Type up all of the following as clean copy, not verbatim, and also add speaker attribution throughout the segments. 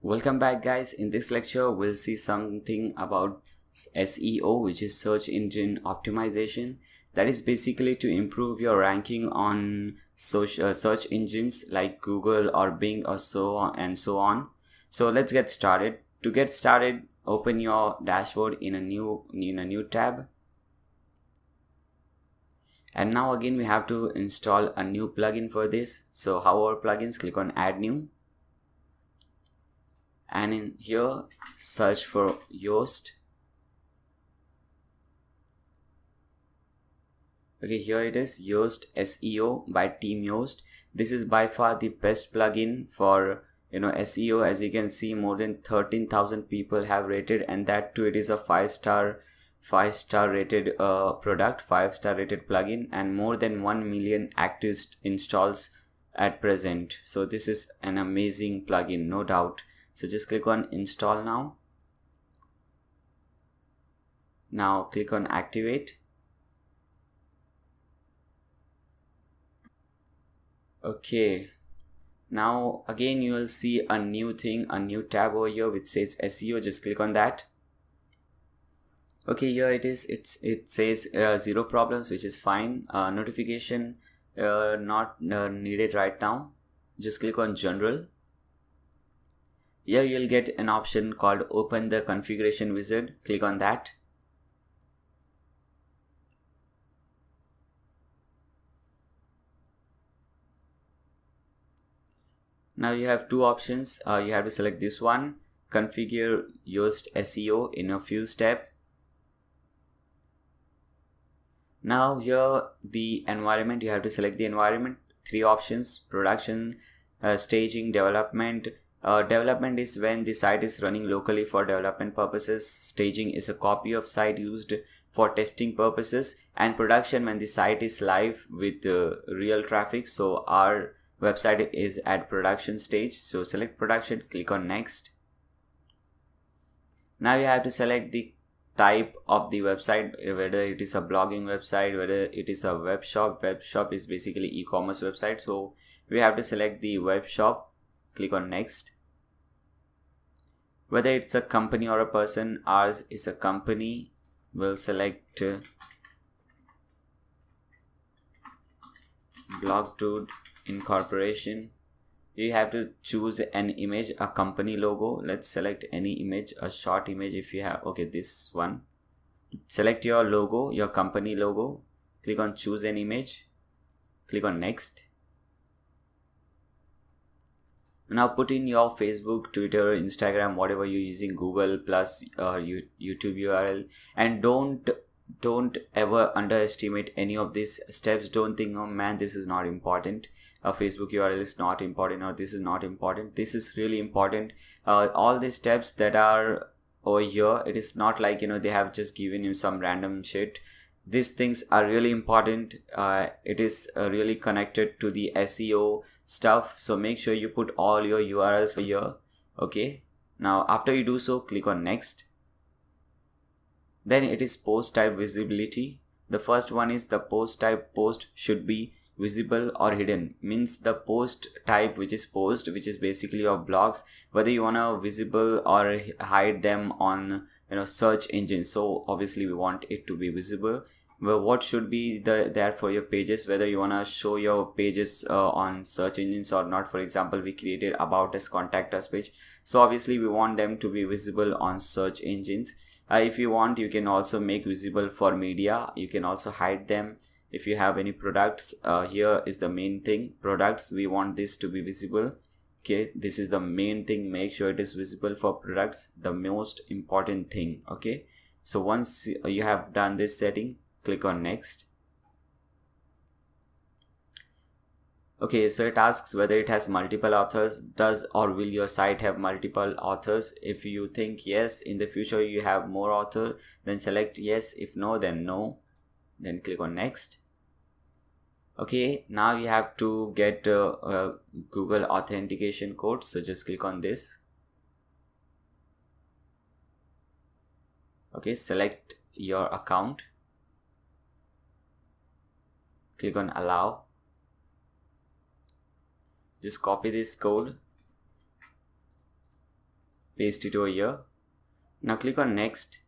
Speaker 1: Welcome back, guys. In this lecture we'll see something about SEO, which is search engine optimization. That is basically to improve your ranking on search engines like Google or Bing or so on and so on. So let's get started. To get started, open your dashboard in a new tab. And now again we have to install a new plugin for this. So how are plugins? Click on add new, and in here search for Yoast. Okay, here it is, Yoast SEO by Team Yoast. This is by far the best plugin for SEO. As you can see, more than 13,000 people have rated, and that too it is a 5-star rated product, 5-star rated plugin, and more than 1 million active installs at present. So this is an amazing plugin, no doubt. So just click on install now. Now click on activate. Okay, now again you will see a new thing, a new tab over here which says SEO. Just click on that. Okay, here it is. It says 0 problems, which is fine. Notification not needed right now. Just click on general. Here you'll get an option called open the configuration wizard. Click on that. Now you have two options. You have to select this one, configure Yoast SEO in a few steps. Now here the environment, you have to select the environment. 3 options: production, staging, development. Development is when the site is running locally for development purposes. Staging is a copy of site used for testing purposes, and production when the site is live with real traffic. So our website is at production stage. So select production, click on next. Now you have to select the type of the website, whether it is a blogging website, whether it is a web shop. Web shop is basically e-commerce website, so we have to select the web shop. Click on next. Whether it's a company or a person, ours is a company. We'll select Blogtood Incorporation. You have to choose an image, a company logo. Let's select any image, a short image if you have. Okay, this one. Select your logo, your company logo. Click on choose an image. Click on next. Now put in your Facebook, Twitter, Instagram, whatever you're using, Google plus YouTube URL, and don't ever underestimate any of these steps. Don't think, oh man, this is not important, a Facebook URL is not important, or this is not important. This is really important. All these steps that are over here, it is not like they have just given you some random shit. These things are really important. It is really connected to the SEO stuff, so make sure you put all your URLs here. Okay, now after you do so, click on next. Then it is post type visibility. The first one is the post type. Post should be visible or hidden. Means the post type, which is post, which is basically your blogs, whether you want to visible or hide them on search engines. So obviously we want it to be visible. Well, what should be there for your pages, whether you want to show your pages on search engines or not. For example, we created about us, contact us page, so obviously we want them to be visible on search engines. If you want, you can also make visible for media. You can also hide them. If you have any products, here is the main thing, products, we want this to be visible. Okay, this is the main thing, make sure it is visible for products, the most important thing. Okay, so once you have done this setting, click on next. Okay, so it asks whether it has multiple authors. Does or will your site have multiple authors? If you think yes, in the future you have more author, then select yes. If no, then no. Then click on next. Okay, now you have to get Google authentication code, so just click on this. Okay, select your account. Click on allow. Just copy this code paste it over here. Now click on next,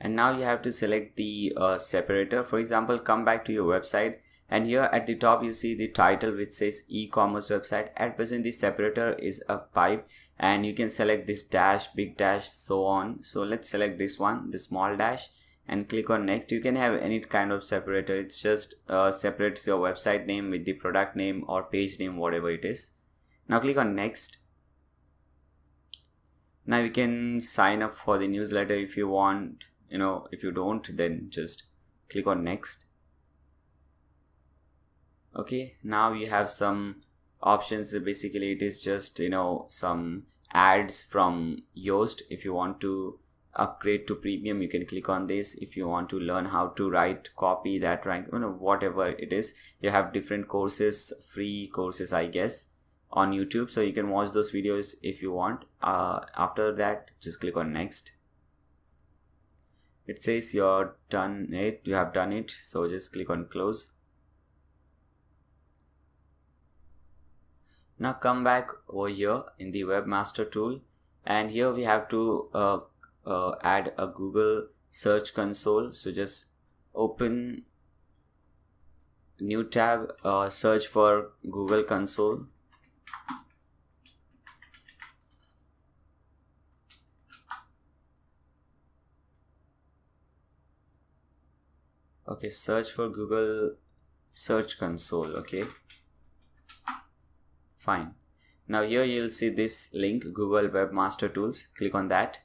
Speaker 1: and now you have to select the separator. For example, come back to your website, and here at the top you see the title which says e-commerce website. At present the separator is a pipe, and you can select this dash, big dash, so on. So let's select this one, the small dash, and click on next. You can have any kind of separator. It's just separates your website name with the product name or page name, whatever it is. Now click on next. Now you can sign up for the newsletter if you want. If you don't, then just click on next. Okay, now you have some options. Basically it is just some ads from Yoast. If you want to upgrade to premium, you can click on this. If you want to learn how to write, copy that rank, whatever it is, you have different courses, free courses I guess, on YouTube, so you can watch those videos if you want. After that, just click on next. It says you have done it, so just click on close. Now come back over here in the webmaster tool, and here we have to add a Google search console. So just open new tab, search for Google console. Okay, search for Google search console. Okay, fine. Now here you'll see this link, Google Webmaster Tools. Click on that.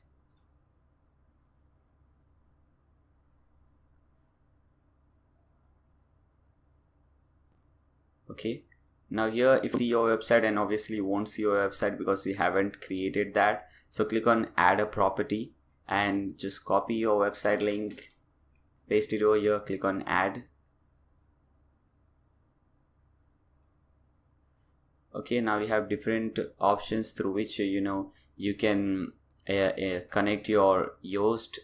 Speaker 1: Okay, now here if you see your website, and obviously you won't see your website because we haven't created that, so click on add a property and just copy your website link, paste it over here, click on add. Okay, now we have different options through which you can connect your Yoast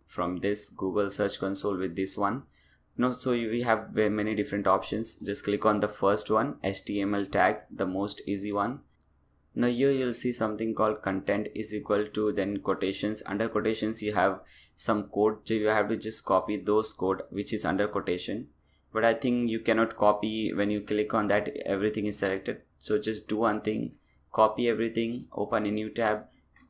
Speaker 1: from this Google search console with this one. So we have many different options. Just click on the first one, HTML tag, the most easy one. Now here you'll see something called content is equal to, then quotations. Under quotations you have some code, so you have to just copy those code which is under quotation. But I think you cannot copy. When you click on that, everything is selected. So just do one thing, copy everything, open a new tab,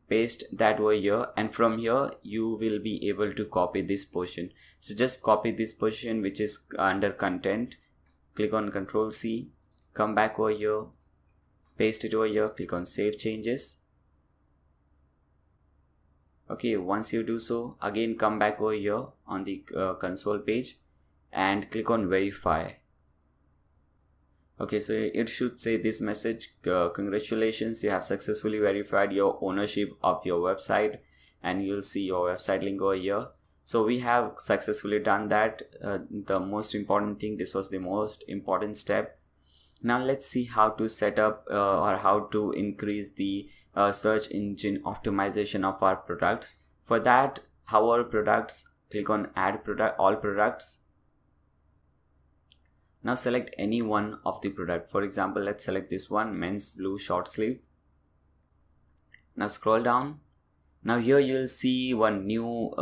Speaker 1: paste that over here, and from here you will be able to copy this portion. So just copy this portion which is under content, click on Ctrl C, come back over here, paste it over here, click on save changes. Okay, once you do so, again come back over here on the console page and click on verify. Okay, so it should say this message, congratulations, you have successfully verified your ownership of your website, and you'll see your website link over here. So we have successfully done that. The most important thing, this was the most important step. Now let's see how to set up or how to increase the search engine optimization of our products. For that, our products, click on add product, all products. Now select any one of the product. For example, let's select this one, men's blue short sleeve. Now scroll down. Now here you'll see one new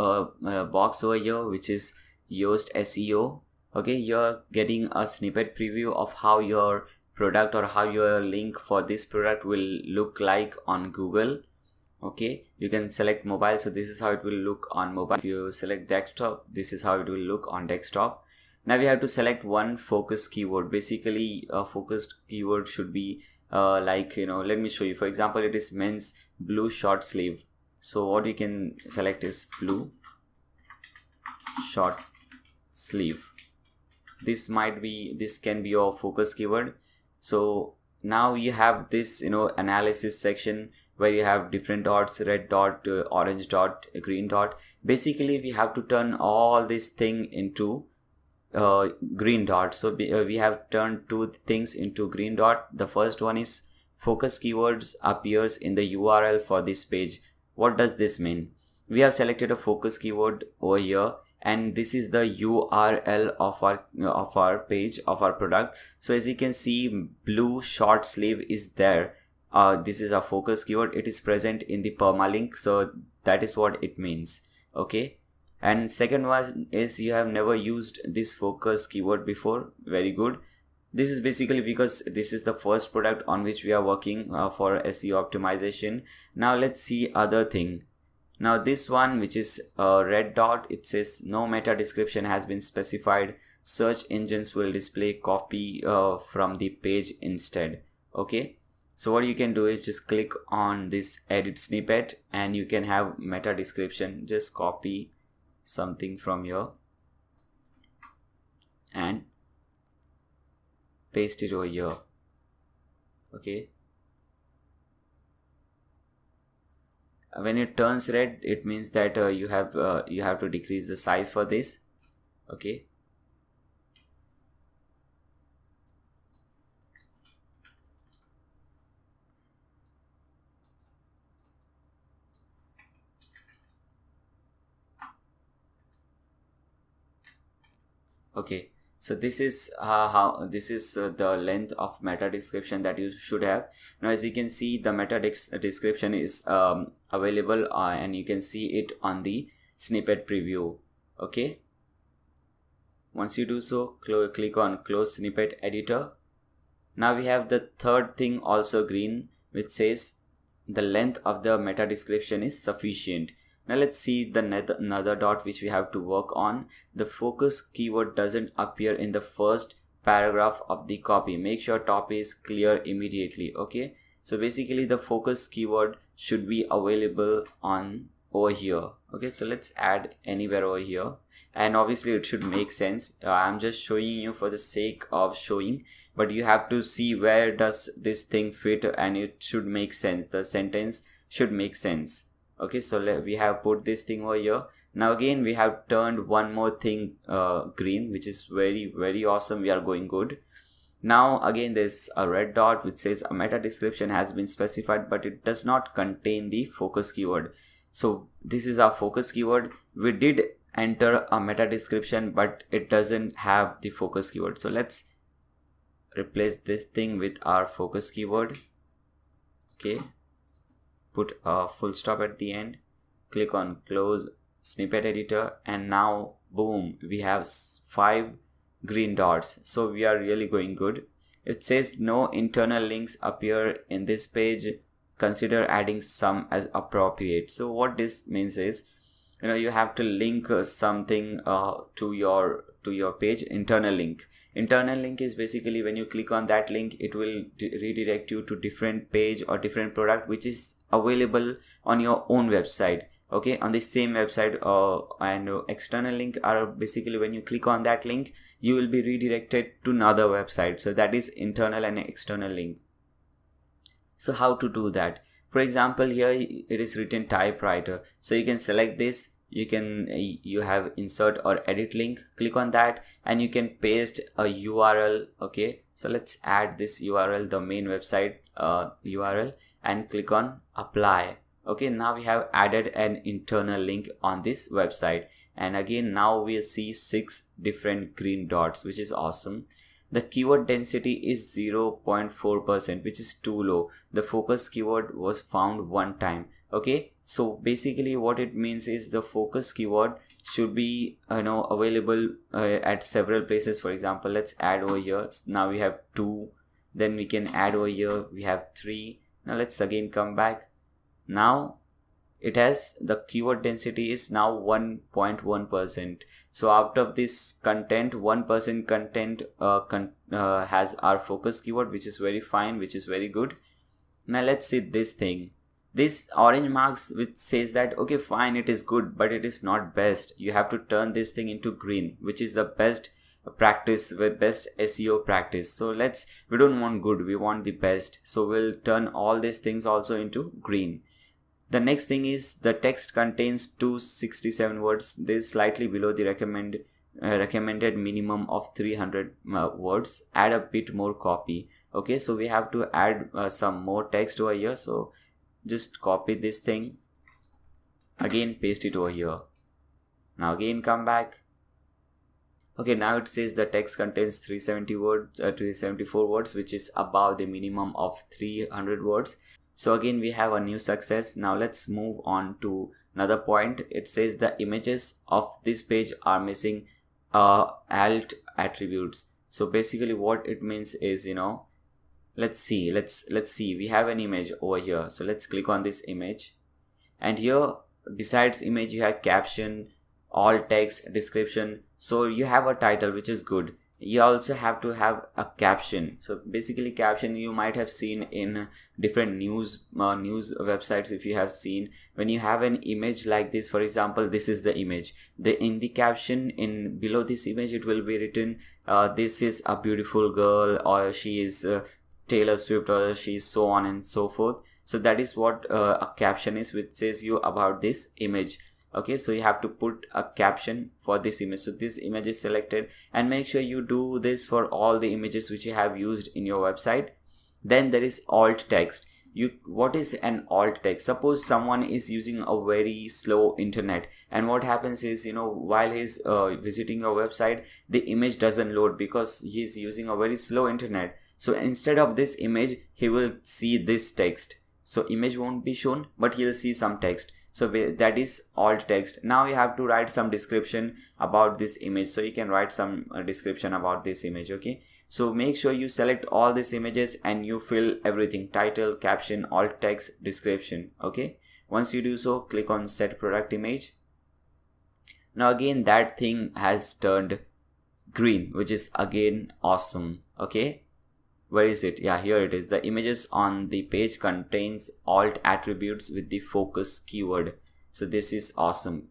Speaker 1: box over here which is Yoast SEO. Okay, you're getting a snippet preview of how your product or how your link for this product will look like on Google. Okay, you can select mobile, so this is how it will look on mobile. If you select desktop, this is how it will look on desktop. Now we have to select one focus keyword. Basically a focused keyword should be let me show you. For example, it is men's blue short sleeve. So what you can select is blue short sleeve. This can be your focus keyword. So now you have this analysis section where you have different dots, red dot, orange dot, green dot. Basically we have to turn all this thing into green dot. So we have turned two things into green dot. The first one is focus keywords appears in the URL for this page. What does this mean? We have selected a focus keyword over here, and this is the URL of our page, of our product. So as you can see, blue short sleeve is there this is a focus keyword, it is present in the permalink, so that is what it means. Okay, and second one is you have never used this focus keyword before. Very good. This is basically because this is the first product on which we are working for SEO optimization. Now let's see other thing. Now this one, which is a red dot, it says no meta description has been specified. Search engines will display copy from the page instead. Okay, so what you can do is just click on this edit snippet and you can have meta description. Just copy something from here and paste it over here. Okay, when it turns red, it means that you have to decrease the size for this. Okay, okay, so this is the length of meta description that you should have. Now as you can see, the meta description is available and you can see it on the snippet preview. Okay, once you do so, click on close snippet editor. Now we have the third thing also green, which says the length of the meta description is sufficient. Now let's see the another dot which we have to work on. The focus keyword doesn't appear in the first paragraph of the copy. Make sure top is clear immediately. Okay, so basically the focus keyword should be available on over here. Okay, so let's add anywhere over here, and obviously it should make sense. I'm just showing you for the sake of showing, but you have to see where does this thing fit and it should make sense. The sentence should make sense. Okay, so we have put this thing over here. Now again we have turned one more thing green, which is very awesome. We are going good. Now again there's a red dot which says a meta description has been specified, but it does not contain the focus keyword. So this is our focus keyword. We did enter a meta description, but it doesn't have the focus keyword. So let's replace this thing with our focus keyword. Okay, put a full stop at the end, click on close snippet editor, and now boom, we have 5 green dots. So we are really going good. It says no internal links appear in this page, consider adding some as appropriate. So what this means is, you have to link something to your page. Internal link is basically when you click on that link, it will redirect you to different page or different product which is available on your own website. Okay, on the same website. And external link are basically when you click on that link, you will be redirected to another website. So that is internal and external link. So how to do that? For example, here it is written typewriter, so you can select this. You have insert or edit link, click on that and you can paste a URL. Okay, so let's add this URL, the main website URL, and click on apply. Okay, now we have added an internal link on this website, and again now we see 6 different green dots, which is awesome. The keyword density is 0.4%, which is too low. The focus keyword was found one time. Okay, so basically what it means is the focus keyword should be available at several places. For example, let's add over here. Now we have 2, then we can add over here, we have 3. Now let's again come back. Now it has the keyword density is now 1.1%. so out of this content, 1% content has our focus keyword, which is very fine, which is very good. Now let's see this thing. This orange marks which says that okay fine, it is good, but it is not best. You have to turn this thing into green, which is the best practice, with best SEO practice. So we don't want good, we want the best. So we'll turn all these things also into green. The next thing is the text contains 267 words. This is slightly below the recommended minimum of 300 words. Add a bit more copy. Okay, so we have to add some more text over here. So just copy this thing, again paste it over here. Now again come back, Okay, now it says the text contains 370 words, 374 words, which is above the minimum of 300 words. So again, we have a new success. Now let's move on to another point. It says the images of this page are missing alt attributes. So basically what it means is, let's see, we have an image over here. So let's click on this image, and here besides image you have caption, alt text, description. So you have a title, which is good. You also have to have a caption. So basically caption you might have seen in different news websites. If you have seen, when you have an image like this, for example, this is the image, in the caption in below this image it will be written this is a beautiful girl, or she is Taylor Swift, or she is so on and so forth. So that is what a caption is, which says you about this image. Okay, so you have to put a caption for this image. So this image is selected, and make sure you do this for all the images which you have used in your website. Then there is alt text. What is an alt text? Suppose someone is using a very slow internet, and what happens is, while he's visiting your website, the image doesn't load because he's using a very slow internet. So instead of this image, he will see this text. So image won't be shown, but he'll see some text. So that is alt text. Now you have to write some description about this image. So you can write some description about this image. Okay, so make sure you select all these images and you fill everything: title, caption, alt text, description. Okay, once you do so, click on set product image. Now again that thing has turned green, which is again awesome. Okay, where is it? Yeah, here it is. The images on the page contains alt attributes with the focus keyword. So this is awesome.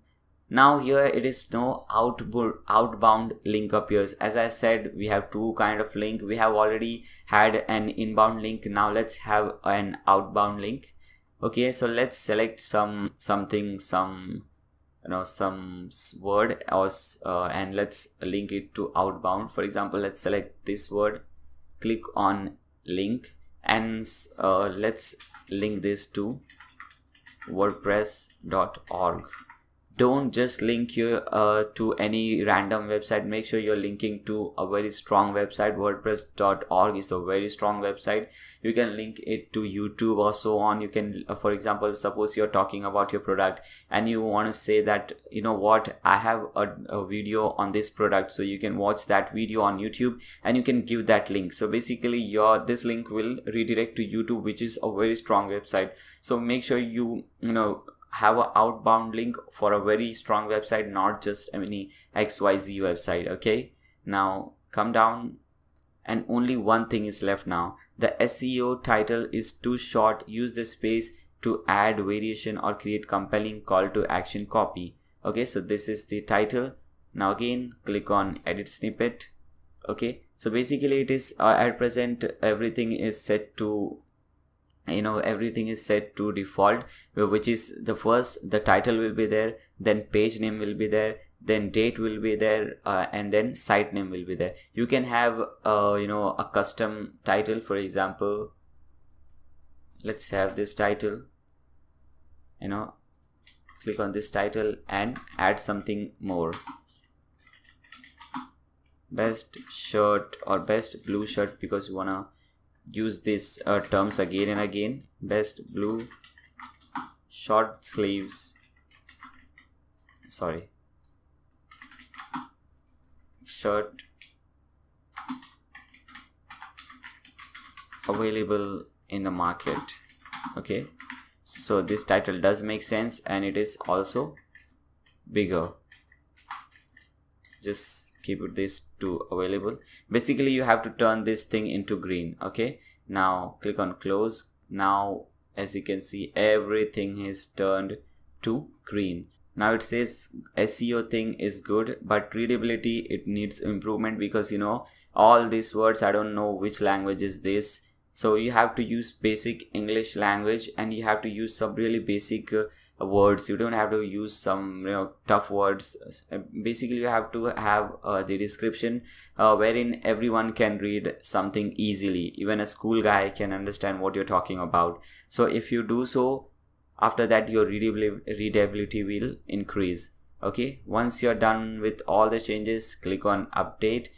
Speaker 1: Now here it is no outbound link appears. As I said, we have two kind of link. We have already had an inbound link. Now let's have an outbound link. Okay, so let's select some word, or and let's link it to outbound. For example, let's select this word, click on link, and let's link this to wordpress.org. Don't just link you to any random website. Make sure you're linking to a very strong website. wordpress.org is a very strong website. You can link it to YouTube or so on. You can, for example, suppose you're talking about your product and you want to say that, I have a video on this product, so you can watch that video on YouTube and you can give that link. So basically this link will redirect to YouTube, which is a very strong website. So make sure you have an outbound link for a very strong website, not just any XYZ website. Okay, now come down, and only one thing is left now. The SEO title is too short. Use the space to add variation or create compelling call to action copy. Okay, so this is the title. Now again click on edit snippet. Okay, so basically it is at present everything is set to default, which is the title will be there, then page name will be there, then date will be there, and then site name will be there. You can have a custom title. For example, let's have this title, click on this title and add something more: best shirt or best blue shirt, because we wanna use these terms again and again. Best blue short sleeves, shirt available in the market. Okay, so this title does make sense, and it is also bigger. Just keep this to available. Basically you have to turn this thing into green. Okay, now click on close. Now as you can see, everything is turned to green. Now it says SEO thing is good, but readability, it needs improvement, because all these words, I don't know which language is this. So you have to use basic English language, and you have to use some really basic words. You don't have to use some tough words. Basically you have to have the description wherein everyone can read something easily. Even a school guy can understand what you're talking about. So if you do so, after that your readability will increase. Okay, once you're done with all the changes, click on update,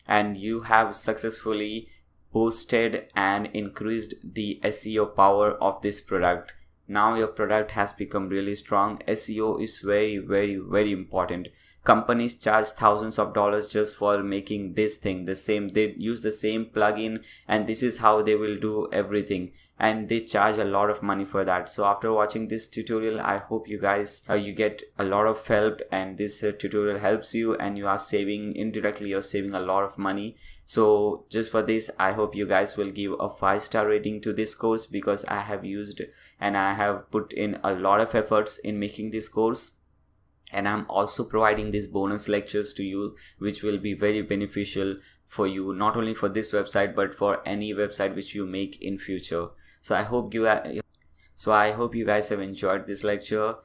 Speaker 1: and you have successfully boosted and increased the SEO power of this product. Now your product has become really strong. SEO is very important. Companies charge thousands of dollars just for making this thing. They use the same plugin, and this is how they will do everything, and they charge a lot of money for that. So after watching this tutorial, I hope you guys you get a lot of help, and this tutorial helps you, and you are saving indirectly, you're saving a lot of money. So just for this, I hope you guys will give a 5-star rating to this course, because I have used and I have put in a lot of efforts in making this course. And I'm also providing these bonus lectures to you, which will be very beneficial for you, not only for this website but for any website which you make in future. So I hope you guys have enjoyed this lecture.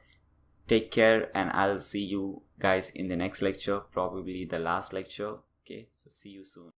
Speaker 1: Take care, and I'll see you guys in the next lecture, probably the last lecture. Okay, so see you soon.